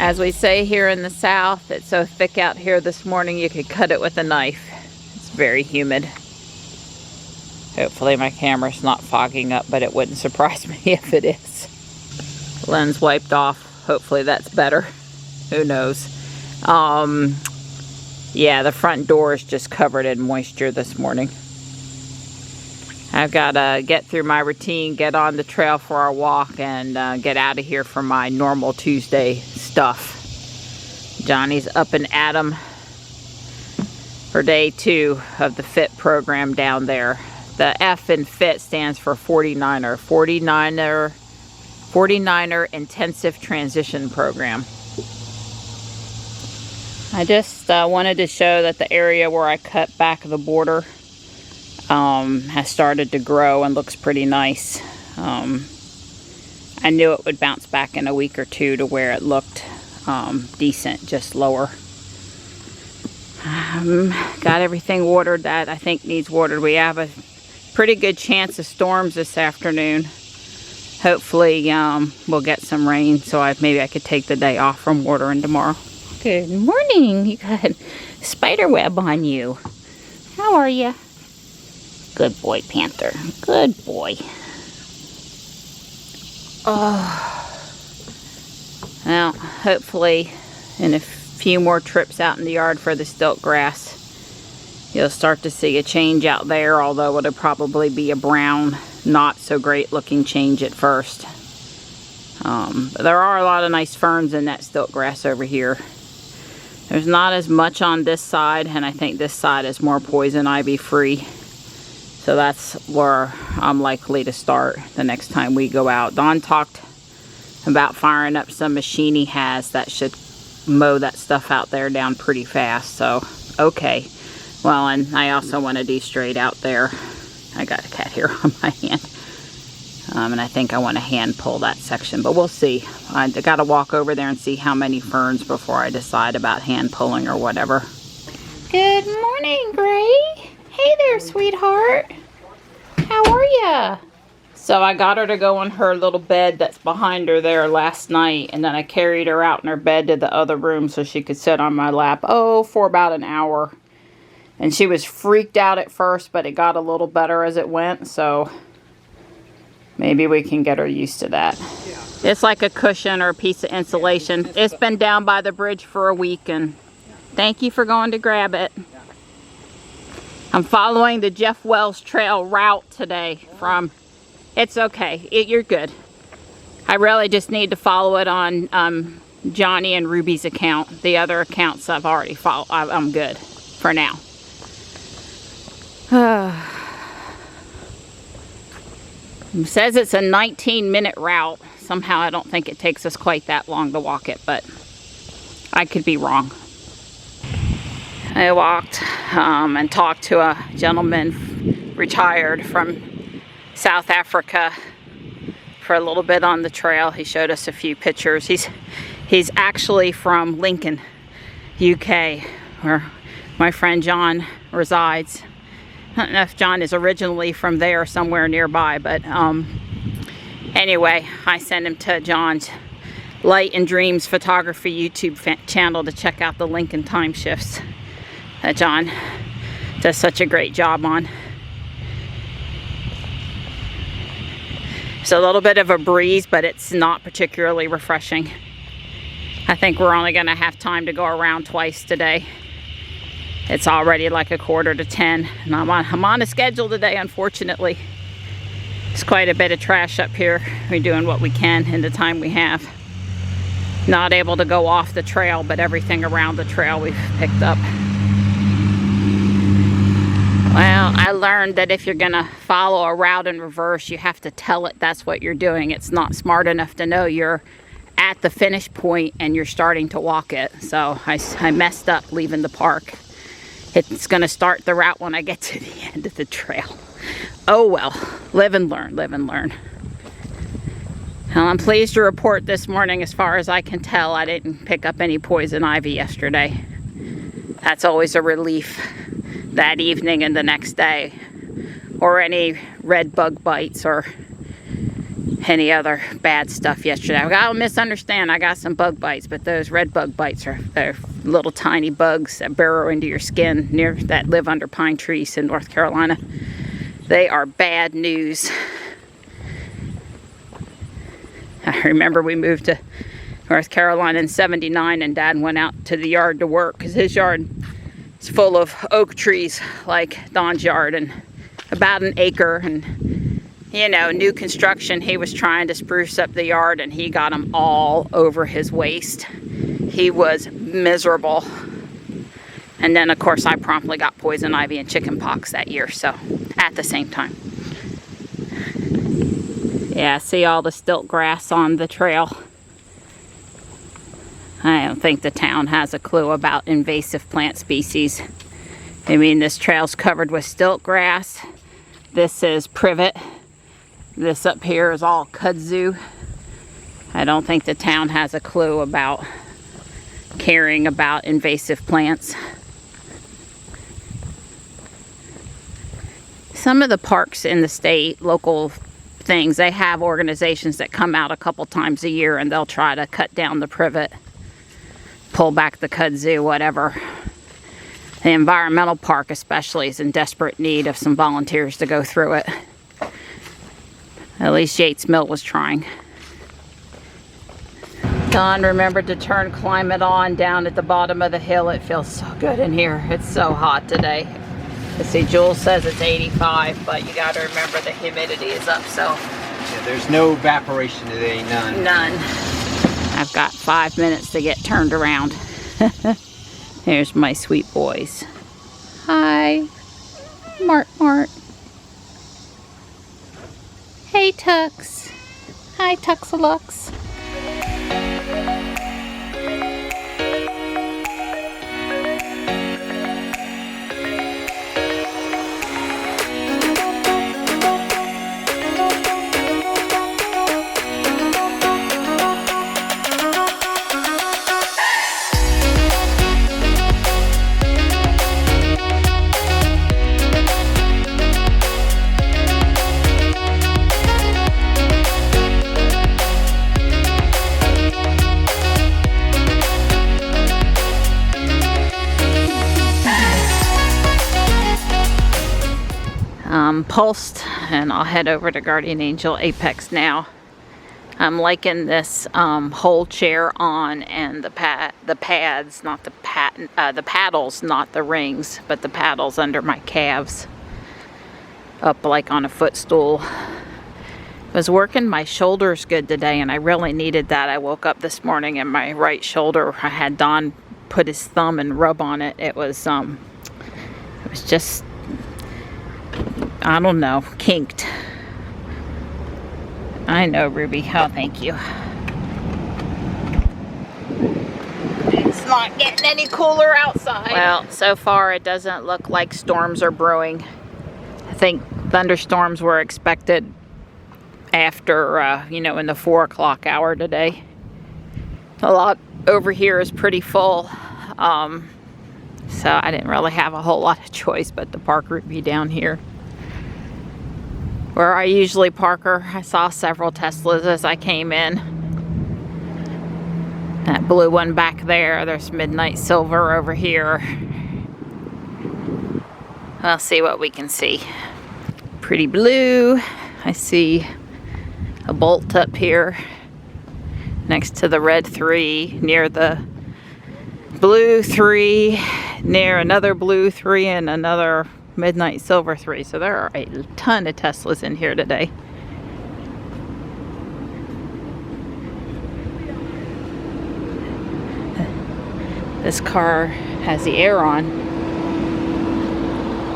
As we say here in the South, it's so thick out here this morning you could cut it with a knife. It's very humid. Hopefully my camera's not fogging up, but it wouldn't surprise me if it is. Lens wiped off. Hopefully that's better. Who knows? Yeah, the front door is just covered in moisture this morning. I've got to get through my routine, get on the trail for our walk, and get out of here for my normal Tuesday stuff. Johnny's up and at 'em for day 2 of the FIT program down there. The F in FIT stands for 49er. 49er Intensive Transition Program. I just wanted to show that the area where I cut back the border has started to grow and looks pretty nice. I knew it would bounce back in a week or 2 to where it looked decent, just lower. Got everything watered that I think needs watered. We have a pretty good chance of storms this afternoon. Hopefully we'll get some rain, so maybe I could take the day off from watering tomorrow. Good morning. You got a spider web on you. How are you? Good boy, Panther. Good boy. Oh. Well, hopefully in a few more trips out in the yard for the stilt grass, you'll start to see a change out there, although it'll probably be a brown, not so great looking change at first. But there are a lot of nice ferns in that stilt grass over here. There's not as much on this side, and I think this side is more poison ivy free. So that's where I'm likely to start the next time we go out. Dawn talked about firing up some machine he has that should mow that stuff out there down pretty fast. So, okay. Well, and I also want to do straight out there. I got a cat hair on my hand. And I think I want to hand pull that section, but we'll see. I got to walk over there and see how many ferns before I decide about hand pulling or whatever. Good morning, Gray. Hey there, sweetheart. How are ya? So I got her to go on her little bed that's behind her there last night, and then I carried her out in her bed to the other room so she could sit on my lap, for about an hour. And she was freaked out at first, but it got a little better as it went, so maybe we can get her used to that. It's like a cushion or a piece of insulation. It's been down by the bridge for a week, and thank you for going to grab it. I'm following the Jeff Wells Trail route today from... It's okay. You're good. I really just need to follow it on Johnny and Ruby's account. The other accounts I've already followed. I'm good for now. It says it's a 19-minute route. Somehow I don't think it takes us quite that long to walk it, but I could be wrong. I walked and talked to a gentleman retired from South Africa for a little bit on the trail. He showed us a few pictures. He's actually from Lincoln, UK, where my friend John resides. I don't know if John is originally from there or somewhere nearby, but anyway, I sent him to John's Light and Dreams Photography YouTube channel to check out the Lincoln time shifts that John does such a great job on. It's a little bit of a breeze, but it's not particularly refreshing. I think we're only going to have time to go around twice today. It's already like 9:45, and I'm on a schedule today, unfortunately. It's quite a bit of trash up here. We're doing what we can in the time we have. Not able to go off the trail, but everything around the trail we've picked up. Well, I learned that if you're gonna follow a route in reverse, you have to tell it that's what you're doing. It's not smart enough to know you're at the finish point and you're starting to walk it. So I messed up leaving the park. It's gonna start the route when I get to the end of the trail. Oh well, live and learn, live and learn. Well, I'm pleased to report this morning, as far as I can tell, I didn't pick up any poison ivy yesterday. That's always a relief. That evening and the next day, or any red bug bites or any other bad stuff yesterday. Don't misunderstand, I got some bug bites, but those red bug bites they're little tiny bugs that burrow into your skin that live under pine trees in North Carolina. They are bad news. I remember we moved to North Carolina in '79 and Dad went out to the yard to work because his yard is full of oak trees like Don's yard, and about an acre, and you know, new construction. He was trying to spruce up the yard and he got them all over his waist. He was miserable. And then of course I promptly got poison ivy and chicken pox that year, so at the same time. Yeah, see all the stilt grass on the trail. I don't think the town has a clue about invasive plant species. I mean, this trail's covered with stilt grass. This is privet. This up here is all kudzu. I don't think the town has a clue about caring about invasive plants. Some of the parks in the state, local things, they have organizations that come out a couple times a year and they'll try to cut down the privet, pull back the kudzu, whatever. The environmental park especially is in desperate need of some volunteers to go through it. At least Yates Mill was trying. Don remembered to turn climate on down at the bottom of the hill. It feels so good in here. It's so hot today. Let's see, Jules says it's 85, but you gotta remember the humidity is up, so. Yeah, there's no evaporation today, none. None. I've got 5 minutes to get turned around. Here's my sweet boys. Hi, Mart. Hey, Tux. Hi, Tuxalux. Pulsed, and I'll head over to Guardian Angel Apex now. I'm liking this whole chair on, and the pads, not the paddles, not the rings, but the paddles under my calves, up like on a footstool. Was working my shoulders good today, and I really needed that. I woke up this morning and my right shoulder, I had Don put his thumb and rub on it. It was just, I don't know, kinked. I know, Ruby. Oh, thank you. It's not getting any cooler outside. Well, so far it doesn't look like storms are brewing. I think thunderstorms were expected after, you know, in the 4 o'clock hour today. A lot over here is pretty full. So I didn't really have a whole lot of choice but to park Ruby down here. Where I usually park her. I saw several Teslas as I came in. That blue one back there. There's midnight silver over here. I'll see what we can see. Pretty blue. I see a bolt up here next to the red 3, near the blue 3, near another blue 3 and another midnight silver 3. So there are a ton of Teslas in here today. This car has the air on.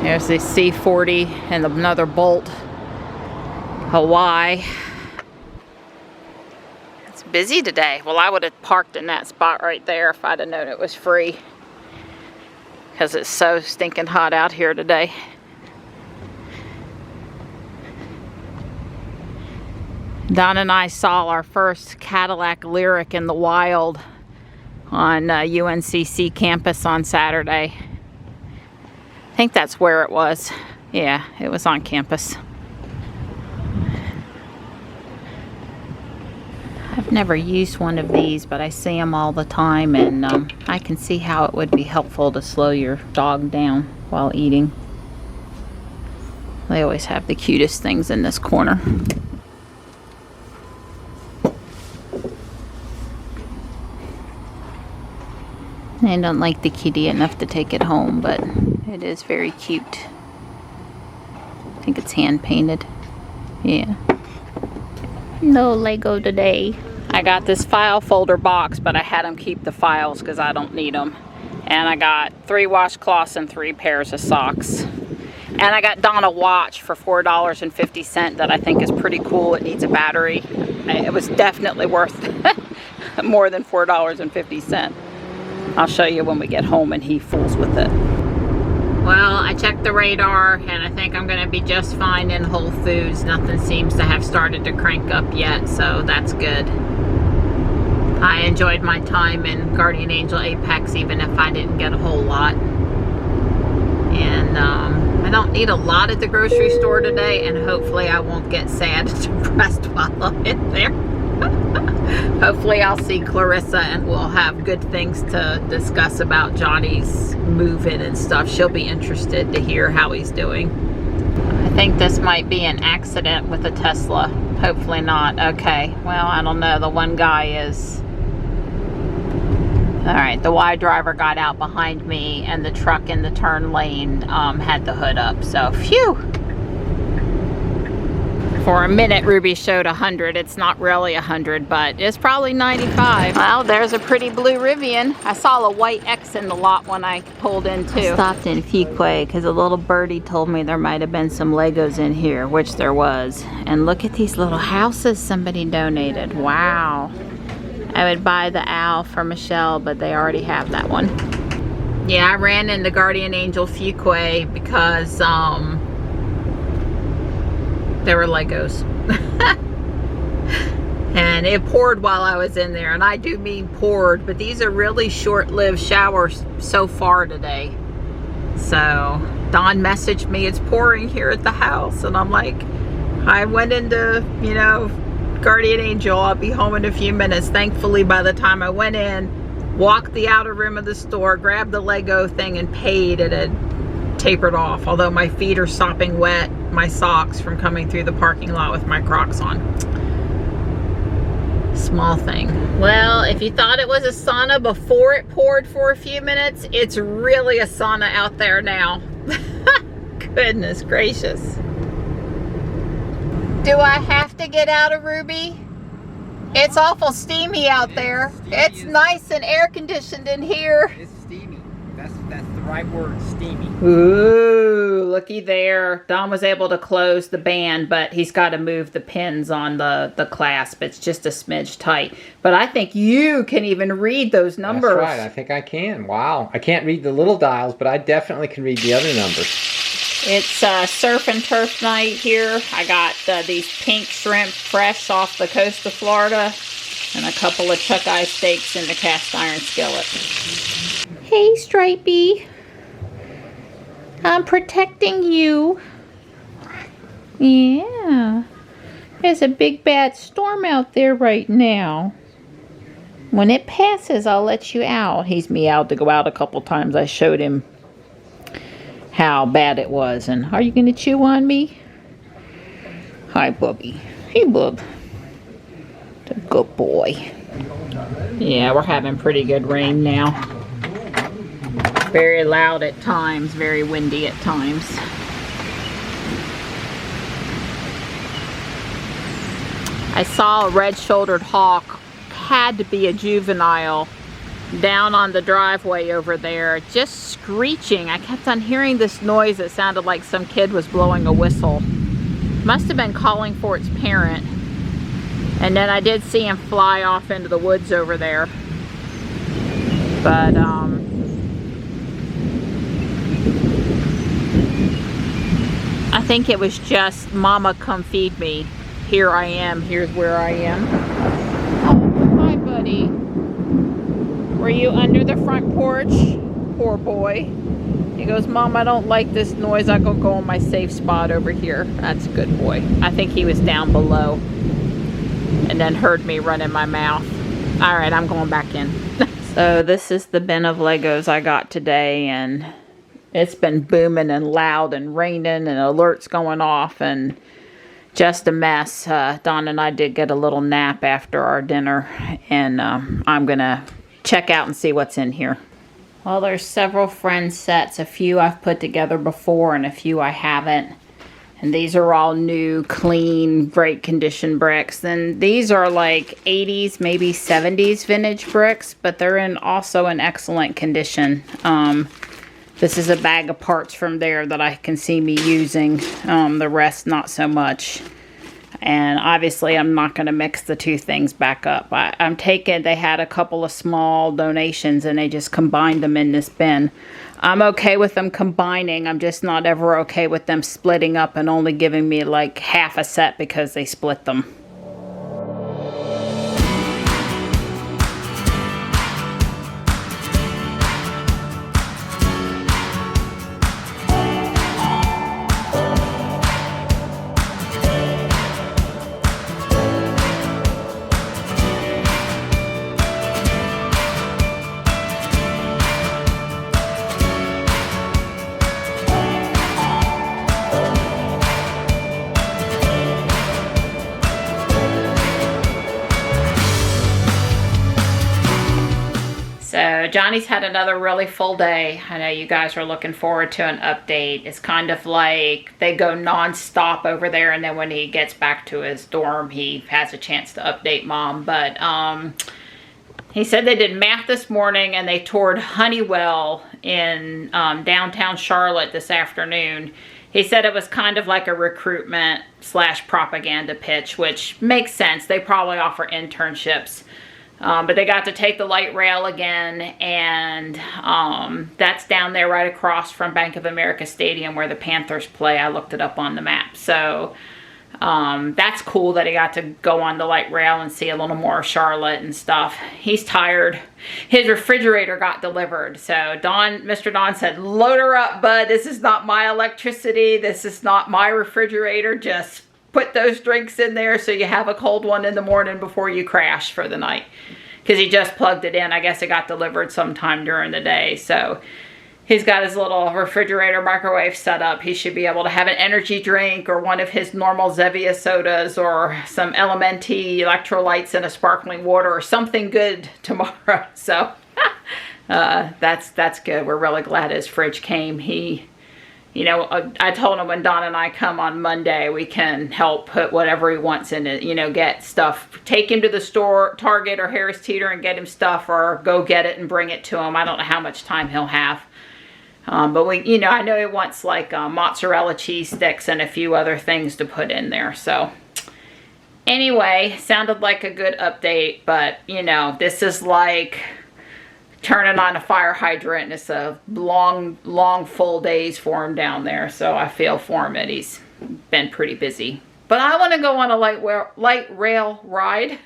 There's the C40 and another Bolt. Hawaii. It's busy today. Well, I would have parked in that spot right there if I'd have known it was free, because it's so stinking hot out here today. Don and I saw our first Cadillac Lyric in the wild on UNCC campus on Saturday. I think that's where it was. Yeah, it was on campus. Never used one of these, but I see them all the time, and I can see how it would be helpful to slow your dog down while eating. They always have the cutest things in this corner. I don't like the kitty enough to take it home, but it is very cute. I think it's hand painted. Yeah. No Lego today. I got this file folder box, but I had them keep the files because I don't need them. And I got 3 washcloths and 3 pairs of socks. And I got Donna a watch for $4.50 that I think is pretty cool. It needs a battery. It was definitely worth more than $4.50. I'll show you when we get home and he fools with it. Well, I checked the radar and I think I'm gonna be just fine in Whole Foods. Nothing seems to have started to crank up yet, so that's good. I enjoyed my time in Guardian Angel Apex, even if I didn't get a whole lot. And I don't need a lot at the grocery store today, and hopefully I won't get sad and depressed while I'm in there. Hopefully I'll see Clarissa and we'll have good things to discuss about Johnny's move-in and stuff. She'll be interested to hear how he's doing. I think this might be an accident with a Tesla. Hopefully not. Okay, well, I don't know. The one guy is... Alright, the Y driver got out behind me and the truck in the turn lane had the hood up, so phew! For a minute, Ruby showed 100. It's not really 100, but it's probably 95. Well, there's a pretty blue Rivian. I saw a white X in the lot when I pulled in too. I stopped in Fuquay because a little birdie told me there might have been some Legos in here, which there was. And look at these little houses somebody donated. Wow. I would buy the owl for Michelle, but they already have that one. Yeah, I ran into Guardian Angel Fuquay because there were Legos. And it poured while I was in there, and I do mean poured, but these are really short-lived showers so far today. So Dawn messaged me, it's pouring here at the house, and I'm like, I went into, you know, Guardian Angel, I'll be home in a few minutes. Thankfully, by the time I went in, walked the outer rim of the store, grabbed the Lego thing and paid, it had tapered off, although my feet are sopping wet, my socks from coming through the parking lot with my Crocs on. Small thing. Well, if you thought it was a sauna before it poured for a few minutes, it's really a sauna out there now. Goodness gracious. Do I have to get out of Ruby? It's awful steamy out there. It's nice and air conditioned in here. It's steamy. That's the right word, steamy. Ooh, looky there. Don was able to close the band, but he's got to move the pins on the clasp. It's just a smidge tight. But I think you can even read those numbers. That's right, I think I can. Wow. I can't read the little dials, but I definitely can read the other numbers. It's surf and turf night here. I got these pink shrimp fresh off the coast of Florida and a couple of chuck eye steaks in the cast iron skillet. Hey, Stripey. I'm protecting you. Yeah. There's a big bad storm out there right now. When it passes, I'll let you out. He's meowed to go out a couple times. I showed him how bad it was. And are you going to chew on me? Hi, Bubby. Hey, Bub. The good boy. Yeah, we're having pretty good rain now. Very loud at times, very windy at times. I saw a red-shouldered hawk, had to be a juvenile, down on the driveway over there, just screeching. I kept on hearing this noise that sounded like some kid was blowing a whistle. Must have been calling for its parent. And then I did see him fly off into the woods over there. But I think it was just, Mama, come feed me. Here I am, here's where I am. Oh, hi, buddy. Were you under the front porch? Poor boy. He goes, Mom, I don't like this noise. I'll go in my safe spot over here. That's a good boy. I think he was down below. and then heard me running my mouth. All right, I'm going back in. So this is the bin of Legos I got today, and it's been booming and loud and raining and alerts going off and just a mess. Dawn and I did get a little nap after our dinner, and I'm gonna check out and see what's in here. Well, there's several friend sets. A few I've put together before and a few I haven't. And these are all new, clean, great condition bricks. And these are like 80s, maybe 70s vintage bricks, but they're also in excellent condition. This is a bag of parts from there that I can see me using. The rest, not so much. And obviously, I'm not going to mix the two things back up. I'm taking, they had a couple of small donations and they just combined them in this bin. I'm okay with them combining. I'm just not ever okay with them splitting up and only giving me like half a set because they split them. So Johnny's had another really full day. I know you guys are looking forward to an update. It's kind of like they go non-stop over there, and then when he gets back to his dorm, he has a chance to update Mom. But he said they did math this morning, and they toured Honeywell in downtown Charlotte this afternoon. He said it was kind of like a recruitment / propaganda pitch, which makes sense. They probably offer internships. But they got to take the light rail again, and that's down there right across from Bank of America Stadium where the Panthers play. I looked it up on the map. So that's cool that he got to go on the light rail and see a little more of Charlotte and stuff. He's tired. His refrigerator got delivered. So Mr. Don said, load her up, bud. This is not my electricity. This is not my refrigerator. Just put those drinks in there so you have a cold one in the morning before you crash for the night. Because he just plugged it in. I guess it got delivered sometime during the day. So he's got his little refrigerator microwave set up. He should be able to have an energy drink or one of his normal Zevia sodas or some Elementi electrolytes and a sparkling water or something good tomorrow. So that's good. We're really glad his fridge came. You know, I told him when Don and I come on Monday, we can help put whatever he wants in it, you know, get stuff. Take him to the store, Target or Harris Teeter, and get him stuff, or go get it and bring it to him. I don't know how much time he'll have. But you know, I know he wants like mozzarella cheese sticks and a few other things to put in there. So anyway, sounded like a good update, but you know, this is like turning on a fire hydrant. It's a long full days for him down there, so I feel for him that he's been pretty busy. But I want to go on a light rail ride.